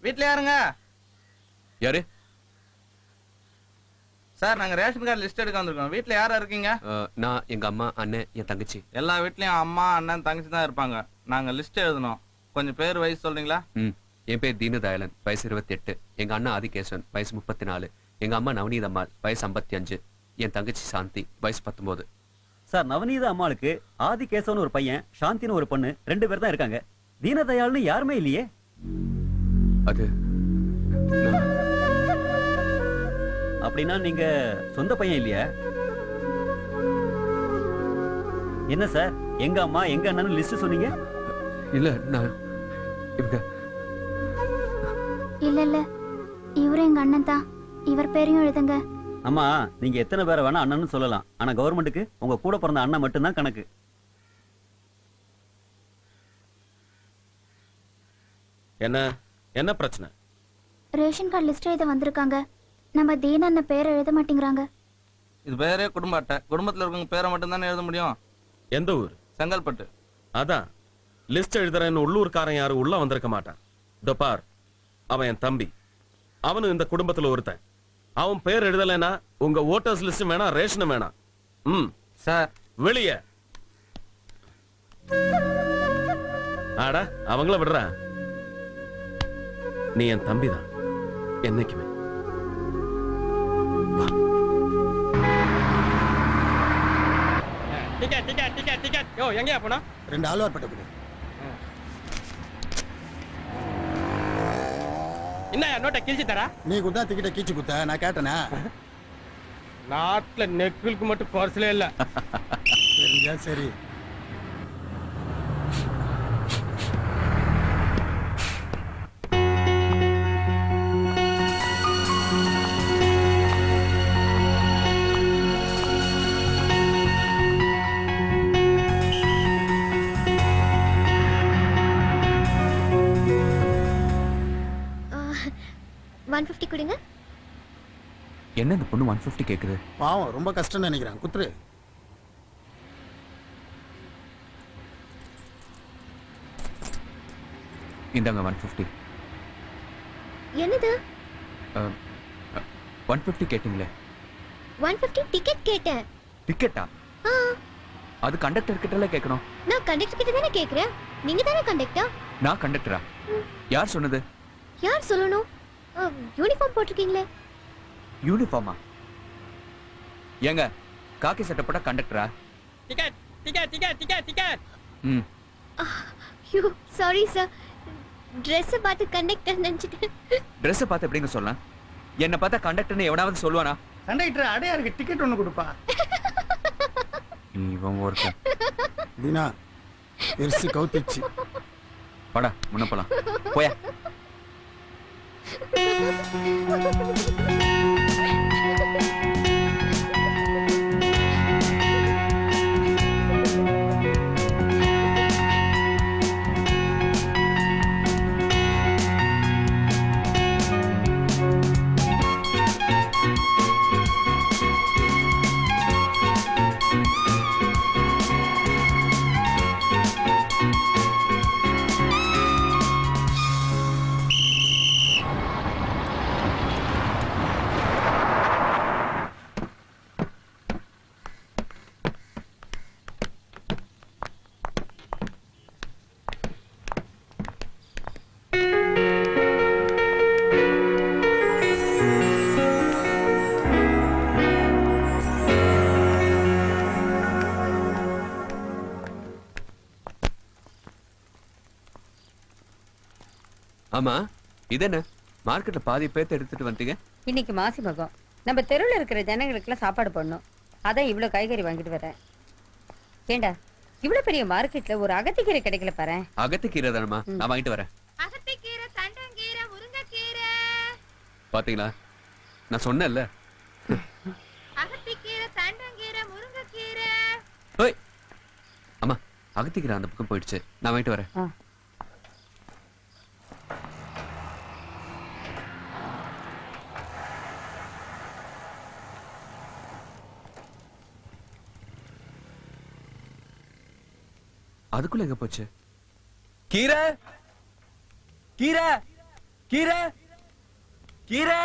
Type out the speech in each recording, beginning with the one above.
வீட்ல யாருங்க? யாரு சார்? நாங்க ரேஷன் கார்டு லிஸ்ட் எடுக்க வந்திருக்கோம். வீட்ல யாரா இருக்கீங்க? நான், எங்க அம்மா, அண்ணன், என் தங்கச்சி. எல்லா வீட்லயும் அம்மா, அண்ணன், தங்கச்சி தான் இருப்பாங்க. நாங்க லிஸ்ட் எழுதணும். கொஞ்சம் பேர் வயசு சொல்றீங்களா? என் பேர் தீனதயாளன், வயசு 28. எங்க அண்ணா ஆதிகேசவன், வயசு 34. எங்க அம்மா நவநீத அம்மாள், வயசு 55. என் தங்கச்சி சாந்தி, வயசு 19. சார், நவநீத அம்மாளுக்கு ஆதிகேசவன் ஒரு பையன், சாந்தின்னு ஒரு பொண்ணு, 2 பேர் தான் இருக்காங்க. தீனதயாள்னு யாருமே இல்லையே. அது அப்படின்னா நீங்க சொந்த பையன் இல்லையா? என்ன சார், எங்க அம்மா எங்க அண்ணன் லிஸ்ட் சொன்னீங்க? இல்ல, நான் இல்ல இவரு எங்க அண்ணன் தான். இவர் பேரையும் எழுதுங்க. அம்மா, நீங்க எத்தனை பேரை வேணா அண்ணன்னு சொல்லலாம். ஆனா கவர்மெண்ட்டுக்கு உங்க கூட பிறந்த அண்ணன் மட்டும்தான் கணக்கு. என்ன பிரச்சனை? ரேஷன் கார்டு லிஸ்ட் எழுத வந்திருக்காங்க. நம்ம தீன அண்ணன் பேரை எழுத மாட்டேங்கிறாங்க. இது பேரே குடும்ப அட்டை. குடும்பத்துல இருக்கவங்க பேரை மட்டும் தானே எழுத முடியும். எந்த ஊர்? செங்கல்பட்டு. அதான் லிஸ்ட் எழுதுறேன்னு உள்ளூர்காரன் யாரும் உள்ள வந்திருக்க மாட்டான். பார், அவன் என் தம்பி. அவனு இந்த குடும்பத்துல ஒருத்தன். அவன் பேர் எழுதலைன்னா உங்க ஓட்டர்ஸ் லிஸ்ட் வேணாம், ரேஷனும் வேணாம். சார், வெளியே ஆடா, அவங்கள விடுற. நீ என் தம்பிதான் என்னைக்குமே. எங்கயா போனா? 2 ஆழ்வார் பட்ட கொடு. என்ன நோட்டை கிழிச்சு தரா? நீ குத்தா டிக்கெட்டை கீச்சு குத்த நான் கேட்டனா? நாட்டுல நெக்குலுக்கு மட்டும் பர்சலே இல்ல. சரியா? சரி. கொடுங்க. என்ன இந்த பொண்ணு 150 கேக்குது? பாவம், ரொம்ப கஷ்டம் நினைக்கிறேன். குத்துரு. இந்தாங்க 150. என்னது? 150 கேட்டீங்களே. 150 டிக்கெட் கேட்டேன். டிக்கெட்டா? அது கண்டக்டர் கிட்டல கேட்கணும். நான் கண்டக்டர் கிட்ட தானே கேக்குறேன். நீங்க தானே கண்டக்டர். நான் கண்டக்டரா? யார் சொன்னது? யார் சொல்லணும்? யூனிஃபார்ம் போட்டிருக்கீங்களே. யூனிஃபார்மா? ஏங்க, காக்கி சட்டை போட்டா கண்டக்டரா? Ticket ticket ticket ticket ticket. You sorry sir. Dress பார்த்து கண்டக்டர் நினைச்சிட்டேன். Dress பார்த்து எப்படிங்க சொல்லலாம்? என்ன பார்த்தா கண்டக்டர்னு எவனாவது சொல்லுவானா? கண்டக்டர் அடையாருக்கு டிக்கெட் ஒன்னு கொடுப்பா. இவன் ஒருத்தன். தீனா பெருசு கவுத்திச்சு. வாடா, முன்ன போலாம். போயா. ஆமா, இது என்ன மார்க்கெட்ல பாதி பேர்த்து எடுத்துட்டு வந்தீங்க? இன்னைக்கு மாசி மகம், நம்ம தெருவில் இருக்கிற ஜனங்களுக்குலாம் சாப்பாடு பண்ணணும். அதான் இவ்வளவு காய்கறி வாங்கிட்டு வரேன். ஏண்டா, இவ்வளவு பெரிய மார்க்கெட்ல ஒரு அகத்திக்கீரை கிடைக்கல பாரு. அகத்திக்கீரை தானமா? நான் வாங்கிட்டு வரேன். அகத்திக்கீரை, தண்டங்கீரை, முருங்கைக்கீரை. பாத்தீங்களா, நான் சொன்னேன்ல. அகத்திக்கீரை, தண்டங்கீரை, முருங்கைக்கீரை. ஓய் அம்மா, அகத்திக்கீரை அந்த பக்கம் போயிடுச்சு, நான் வாங்கிட்டு வரேன். அதுக்குள்ள எங்க போச்சு? கீரை, கீரை, கீரை கீரை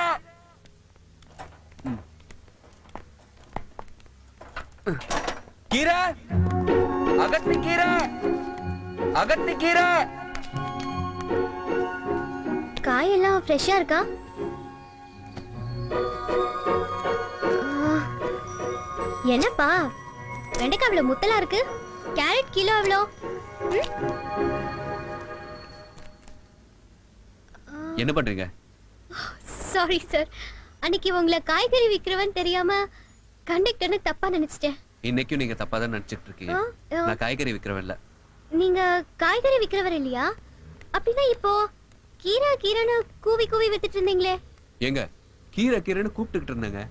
கீரை அகத்தி கீரை அகத்தி கீரை. காயெல்லாம் ஃப்ரெஷ்ஷா இருக்கா? என்னப்பா வெண்டைக்காய் அவ்வளவு முத்தலா இருக்கு? கேரட் கிலோ எவ்வளோ? என்ன பண்றீங்க? சாரி சார், அன்னைக்கு உங்களை காய்கறி விக்கிறவன் தெரியாம கண்டக்டர்னு தப்பா நினைச்சிட்டேன். இன்னைக்கும் நீங்க தப்பா தான் நினைச்சிட்டு இருக்கீங்க. நான் காய்கறி விக்கிறவன் இல்ல. நீங்க காய்கறி விக்கிறவர் இல்லையா? அப்படின்னா இப்போ கீரை கீரைன்னு கூவி கூவி வித்துட்டு இருந்தீங்களே? எங்க கீரை கீரைன்னு கூப்பிட்டுக்கிட்டு இருந்தேங்க.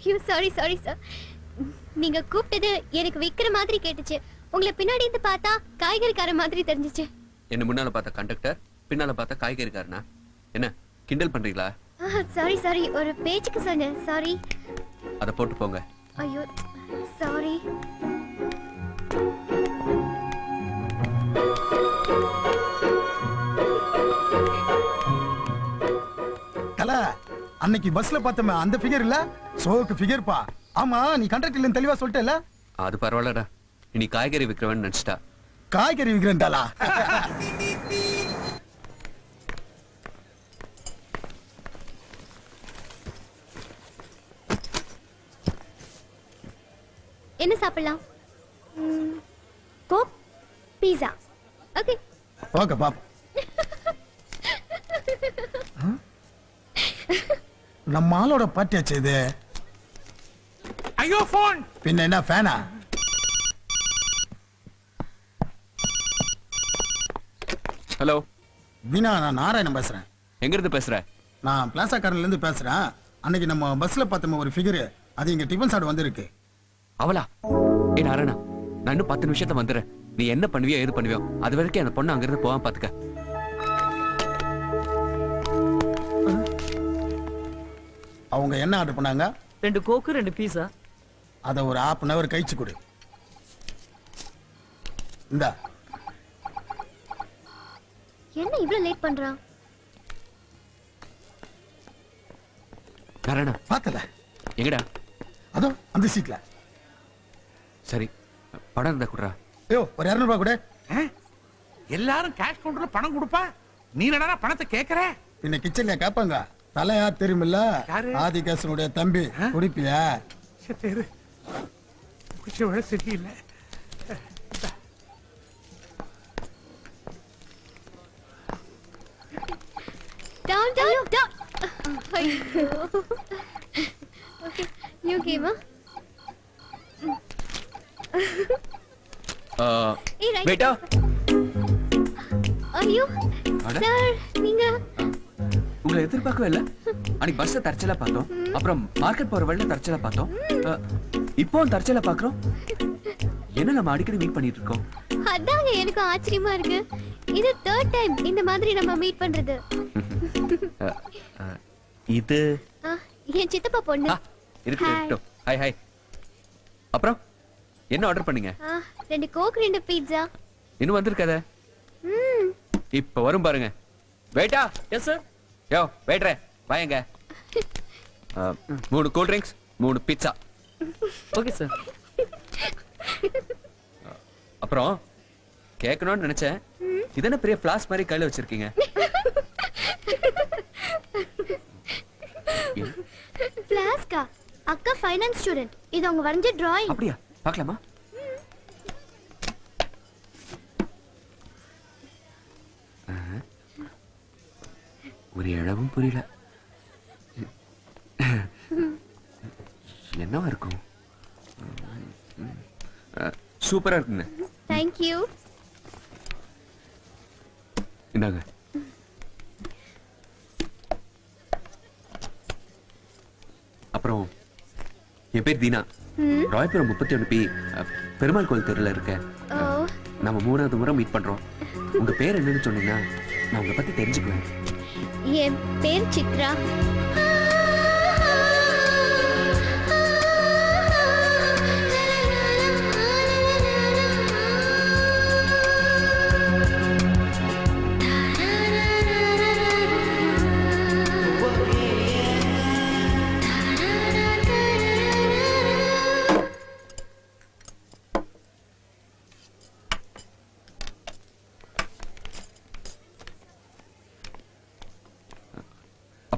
ஐயோ சாரி சாரி சார், நீங்க கூப்பிட்டது எனக்கு விக்கிற மாதிரி கேட்டுச்சு. உங்களை பின்னாடி இருந்து பார்த்தா காய்கறிக்கார மாதிரி தெரிஞ்சிச்சு. என்ன முன்னால பார்த்த கண்டக்டர், பின்னால பார்த்த காய்கறிக்காரனா? என்ன கிண்டல் பண்றீங்களா? சாரி சாரி, ஒரு பேச்சுக்கு சொன்னேன். சாரி. அத போட்டு போங்க. ஐயோ சாரி. தல, அன்னைக்கு பஸ்ல பார்த்தோமே அந்த ஃபிகர் இல்ல, சோக்கு ஃபிகர் பா. ஆமா, நீ கண்டக்டர்ல தெளிவா சொல்லிட்டல. அது பரவாயில்லடா, இனி காய்கறி விக்கிறவன் நினைச்சிட்டா. காய்கறி விக்கிறேன்டாலா. என்ன சாப்பிடலாம்? கோக், பீஸா. ஓகே ஓகே பாப்பா. நம்ம ஆளோட பாட்டியாச்சு இது. ஐயோ போன். பின்ன என்ன ஃபேனா? ஹலோ வீணா, நான் நாராயணன் பேசுறேன். எங்க இருந்து பேசுற? நான் பிளாசா கார்ல இருந்து பேசுறேன். அன்னைக்கு நம்ம பஸ்ல பார்த்தோம் ஒரு ஃபிகர், அது இங்க டிஃபன் சாப்பிட வந்திருக்கு. அவளா? ஏ நாராயணா, நான் இன்னும் 10 நிமிஷத்துல வந்துடுறேன். நீ என்ன பண்ணுவியோ ஏது பண்ணுவியோ அது வரைக்கும் அந்த பொண்ணு அங்கிருந்து போகாம பாத்துக்க. அவங்க என்ன ஆர்டர் பண்ணாங்க? 2 கோக்கு 2 பீஸா. அத ஒரு ½ அன் அவர் கழிச்சு கொடு. இந்தா. என்ன இவ்வளவு லேட் பண்றான்? நாராயணா பார்த்தல? எங்கடா? அதோ அந்த சீட்ல. சரி, படம் இருந்தா குடுறா. ஐயோ, ஒரு 200 ரூபாய் கொடு. எல்லாரும் கேஷ் கவுண்டர்ல பணம் கொடுப்பா, நீ என்னடா பணத்தை கேக்குற? பின்ன கிச்சன்ல கேட்பாங்க. தலையா தெரியுமில்ல, ஆதிகேசனுடைய தம்பி. குடிப்பியா? சரியில்லை. Down, down, down. Okay, new game, huh? Hey, right. बेटा. ஐயோ சார், நீங்க உங்களை எதிர்பார்க்கவே இல்ல. அன்னைக்கு பஸ்ல தற்செயலா பார்த்தோம், அப்புறம் மார்க்கெட் போற வழியில தற்செயலா பார்த்தோம், இப்போ தற்செயலா பாக்குறோம். என்ன நம்ம அடிக்கடி மீட் பண்ணிட்டு இருக்கோம். அதாங்க எனக்கு ஆச்சரியமா இருக்கு. இது 3rd டைம் இந்த மாதிரி நம்ம மீட் பண்றது. இது என் சித்தப்பா பொண்ணு. இருக்கு. Hi hi. அப்புறம் என்ன ஆர்டர் பண்ணீங்க? 2 கோக் 2 பீட்சா. இன்னும் வந்திருக்காதே. இப்ப வரும் பாருங்க. வெயிட்டா. Yes sir. யோ வெயிட்டரே, வாங்க. 3 cool drinks, 3 pizza. Okay sir. அப்புறம் கேட்கணும்னு நினைச்சேன், இது என்ன பெரிய ஃபிளாஸ் மாதிரி கையில வச்சிருக்கீங்க? ஃபிளாஸ்கா? அக்கா ஃபைனான்ஸ் ஸ்டூடண்ட். இது அவங்க வரைஞ்ச டிராயிங். அப்படியா? பார்க்கலாமா? ஒரு இழவும் புரியல. என்னவா இருக்கும்? சூப்பரா இருக்குங்க. Thank you. இந்தாங்க. அப்புறம் என் பேர் தீனா. ராயபுரம் 31B பெருமாள் கோயில் தெருல இருக்க. நம்ம 3வது முறை மீட் பண்றோம். உங்க பேர் என்னன்னு சொன்னீங்கன்னா நான் உங்களை பத்தி தெரிஞ்சுக்குவேன். என் பேர் சித்ரா.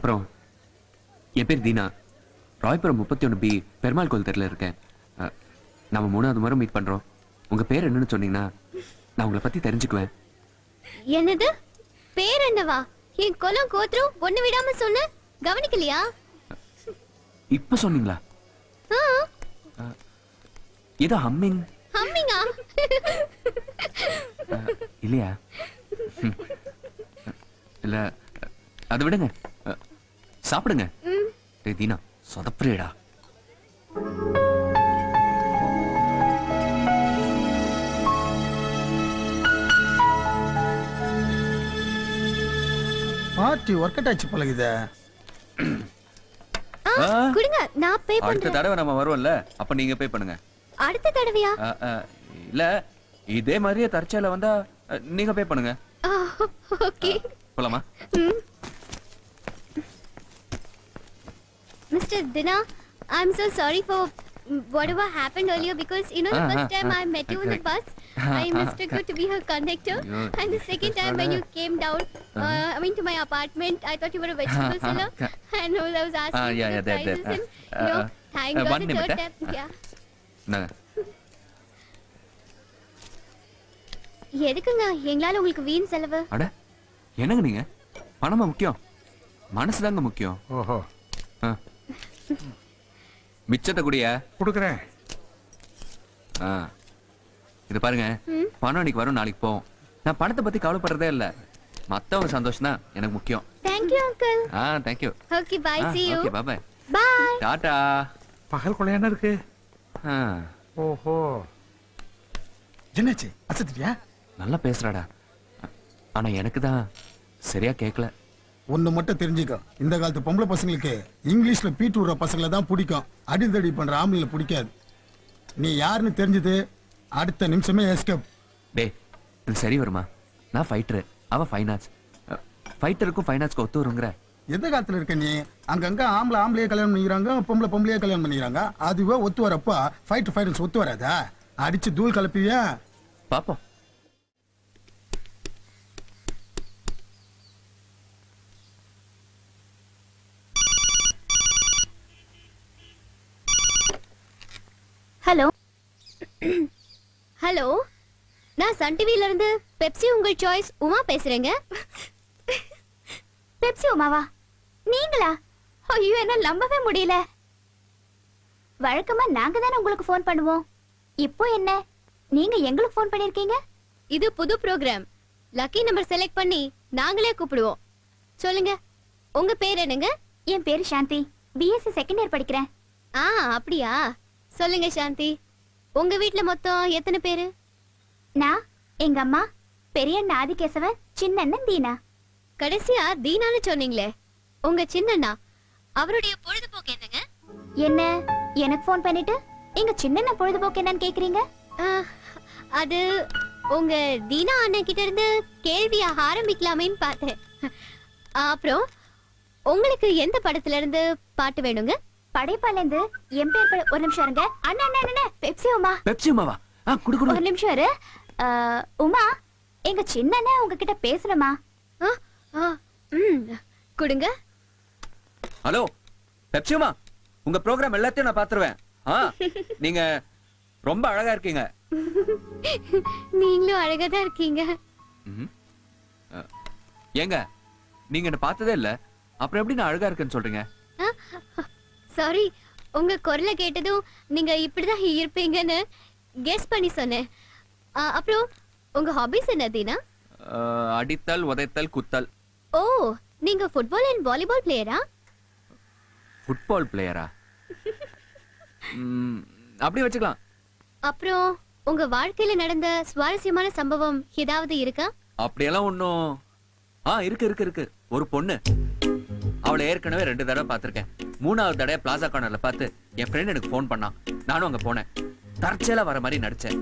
அப்புறம் என் பேர் தீனா, ராயபுரம் 31B பெருமாள் கோயில் தெருல இருக்கேன். நம்ம 3வது முறை மீட் பண்றோம். உங்க பேர் என்னன்னு சொன்னீங்கன்னா நான் உங்களை பத்தி தெரிஞ்சுக்குவேன். என்னது பேர் என்னவா? என் குலம் கோத்திரம் ஒண்ணு விடாம சொன்ன, கவனிக்கலையா? இப்ப சொன்னீங்களா? ஏதோ ஹம்மிங் ஹம்மிங்கா? இல்லையா? இல்ல, அதை விடுங்க, சாப்பிடுங்க. டேய் தீனா, சொதப்புறேடா. பார்ட்டி ஒர்க் அவுட் ஆச்சு போல இது. குடுங்க, நான் பே அடுத்த பண்றேன். தடவை நம்ம வருவோம்ல, அப்ப நீங்க பே பண்ணுங்க. அடுத்த தடவையா? இல்ல, இதே மாதிரியே தற்செயல வந்தா நீங்க பே பண்ணுங்க. ஓகே, போலாமா? Mr. Dina, I'm so sorry for whatever happened earlier because you know the first time I met you in the bus, I mistook you to be her conductor, and the second time when you came down, I mean to my apartment, I thought you were a vegetable seller, and I was asking you the prices, and you know, thank God the third time, yeah. எதுக்குங்க எங்களால உங்களுக்கு வீண் செலவு? அட என்னங்க நீங்க, பணமா முக்கியம், மனசுதாங்க முக்கியம். ஓஹோ, மிச்சத்தை கூடிய கொடுக்குறேன். இது பாருங்க, பணம் இன்னைக்கு வரும், நாளைக்கு போகும். நான் பணத்தை பத்தி கவலைப்படுறதே இல்ல, மத்தவங்க சந்தோஷம் தான் எனக்கு முக்கியம். Thank you uncle. thank you. Okay, bye, see you. Okay, bye bye. Bye. Tata. பகல் கொள்ள என்ன இருக்கு? ஓஹோ, என்னாச்சு, அசத்திட்டியா? நல்லா பேசுறாடா, ஆனா எனக்கு தான் சரியா கேட்கல. ஒண்ணு மட்டும் தெரிஞ்சுக்கோ, இந்த காலத்து பொம்பளை பசங்களுக்கு இங்கிலீஷ்ல பீட்டு விடுற பசங்களை தான் பிடிக்கும், அடிதடி பண்ற ஆம்பளை பிடிக்காது. நீ யாருன்னு தெரிஞ்சது அடுத்த நிமிஷமே எஸ்கேப். டேய், இது சரி வருமா? நான் ஃபைட்டர், அவ ஃபைனான்ஸ். ஃபைட்டருக்கும் ஃபைனான்ஸ்க்கு ஒத்து வருங்கிற? எந்த காலத்துல இருக்க நீ? அங்கங்க ஆம்பளையே கல்யாணம் பண்ணிக்கிறாங்க, பொம்பளையே கல்யாணம் பண்ணிக்கிறாங்க. அதுவே ஒத்து வரப்ப ஃபைட்டர் ஃபைனான்ஸ் ஒத்து வராதா? அடிச்சு தூள் கலப்பியா? பாப்போம். ஹலோ ஹலோ, நான் சன் டிவில இருந்து பெப்சி உங்கள் சாய்ஸ் உமா பேசுறேங்க. பெப்சி உமாவா? நீங்களா? ஐயோ, என்ன நம்பவே முடியல. வழக்கமா நாங்க தானே உங்களுக்கு ஃபோன் பண்ணுவோம், இப்போ என்ன நீங்க எங்களுக்கு ஃபோன் பண்ணிருக்கீங்க? இது புது ப்ரோக்ராம், லக்கி நம்பர் செலக்ட் பண்ணி நாங்களே கூப்பிடுவோம். சொல்லுங்க, உங்க பேர் என்னங்க? என் பேரு சாந்தி, பிஎஸ்சி செகண்ட் இயர் படிக்கிறேன். அப்படியா? சொல்லுங்க சாந்தி, உங்க வீட்ல மொத்தம் எத்தனை பேரு? நான், எங்க அம்மா, பெரியண்ணா ஆதிகேசவன், சின்னண்ணன் தீனா. கடைசியா தீனான்னு சொன்னீங்களே, உங்க சின்னண்ணா, அவருடைய பொழுதுபோக்கு என்னங்க? என்ன எனக்கு ஃபோன் பண்ணிட்டு எங்க சின்னண்ணா பொழுதுபோக்கு என்னன்னு கேக்குறீங்க? அது உங்க தீனா அண்ணன் கிட்ட இருந்து கேள்வியா ஆரம்பிக்கலாமேன்னு பார்த்தேன். அப்புறம் உங்களுக்கு எந்த படத்துல இருந்து பாட்டு வேணுங்க? படைப்பால இருந்து என் பேர். ஒரு நிமிஷம் இருங்க. அண்ணா அண்ணா அண்ணா, பெப்சி உமா. பெப்சி உமாவா? குடு குடு. ஒரு நிமிஷம் இரு. உமா, எங்க சின்னண்ணா உங்ககிட்ட பேசணுமா? குடுங்க. ஹலோ பெப்சி உமா, உங்க ப்ரோக்ராம் எல்லாத்தையும் நான் பாத்துருவேன். நீங்க ரொம்ப அழகா இருக்கீங்க. நீங்களும் அழகா தான் இருக்கீங்க. ஏங்க, நீங்க என்ன பார்த்ததே இல்ல, அப்புறம் எப்படி நான் அழகா இருக்கேன்னு சொல்றீங்க? சாரி, உங்க குரலை கேட்டதும் நீங்க இப்படிதான் இருப்பீங்கன்னு கெஸ் பண்ணி சொன்னேன். அப்புறம் உங்க ஹாபிஸ் என்ன தீனா? அடித்தல், உதைத்தல், குத்தல். ஓ, நீங்க ஃபுட்பால் அண்ட் வாலிபால் பிளேயரா? ஃபுட்பால் பிளேயரா? அப்படி வச்சுக்கலாம். அப்புறம் உங்க வாழ்க்கையில நடந்த சுவாரஸ்யமான சம்பவம் ஏதாவது இருக்கா? அப்படியெல்லாம் ஒண்ணும். இருக்கு இருக்கு இருக்கு. ஒரு பொண்ணு, அவளை ஏற்கனவே 2 தடவை பார்த்திருக்கேன். 3வது தடவை பிளாசா கார்னர்ல பார்த்து என் ஃப்ரெண்ட் எனக்கு ஃபோன் பண்ணான். நானும் அங்க போனேன். தற்செயலா வர மாதிரி நடிச்சேன்.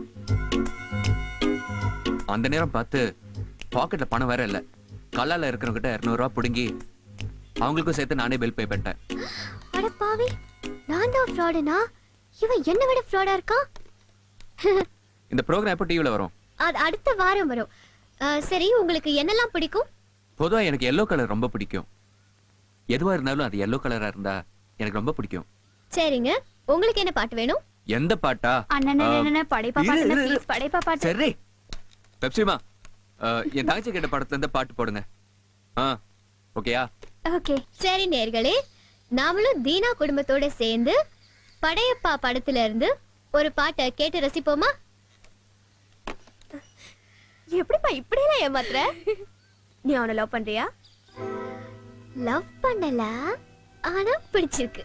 அந்த நேரம் பார்த்து பாக்கெட்ல பணம் வேற இல்ல. கல்லால இருக்கிறவங்க கிட்ட 200 ரூபாய் புடுங்கி அவங்களுக்கும் சேர்த்து நானே பில் பே பண்ணிட்டேன். அட பாவி, நான் தான் ஃப்ராடுனா? இவன் என்ன விட ஃப்ராடா இருக்கா? இந்த ப்ரோகிராம் எப்போ டிவில வரும்? அது அடுத்த வாரம் வரும். சரி, உங்களுக்கு என்னெல்லாம் பிடிக்கும்? பொதுவா எனக்கு எல்லோ கலர் ரொம்ப பிடிக்கும். எதுவா இருந்தாலும் அது எல்லோ கலரா இருந்தா எனக்கு ரொம்ப பிடிக்கும். சரிங்க, உங்களுக்கு என்ன பாட்டு வேணும்? எந்த பாட்டா? படைப்பா பாட்டு, ப்ளீஸ் படைப்பா பாட்டு. சரி பெப்சிமா, என் தங்கச்சி கேட்ட படத்துல இருந்து பாட்டு போடுங்க. ஓகேயா? ஓகே. சரி நேர்களே, நாமளும் தீனா குடும்பத்தோட சேர்ந்து படையப்பா படத்துல இருந்து ஒரு பாட்டை கேட்டு ரசிப்போமா? எப்படிப்பா இப்படி எல்லாம் ஏமாத்துற? நீ அவனை லவ் பண்றியா? லவ் பண்ணல, ஆனா பிடிச்சிருக்கு.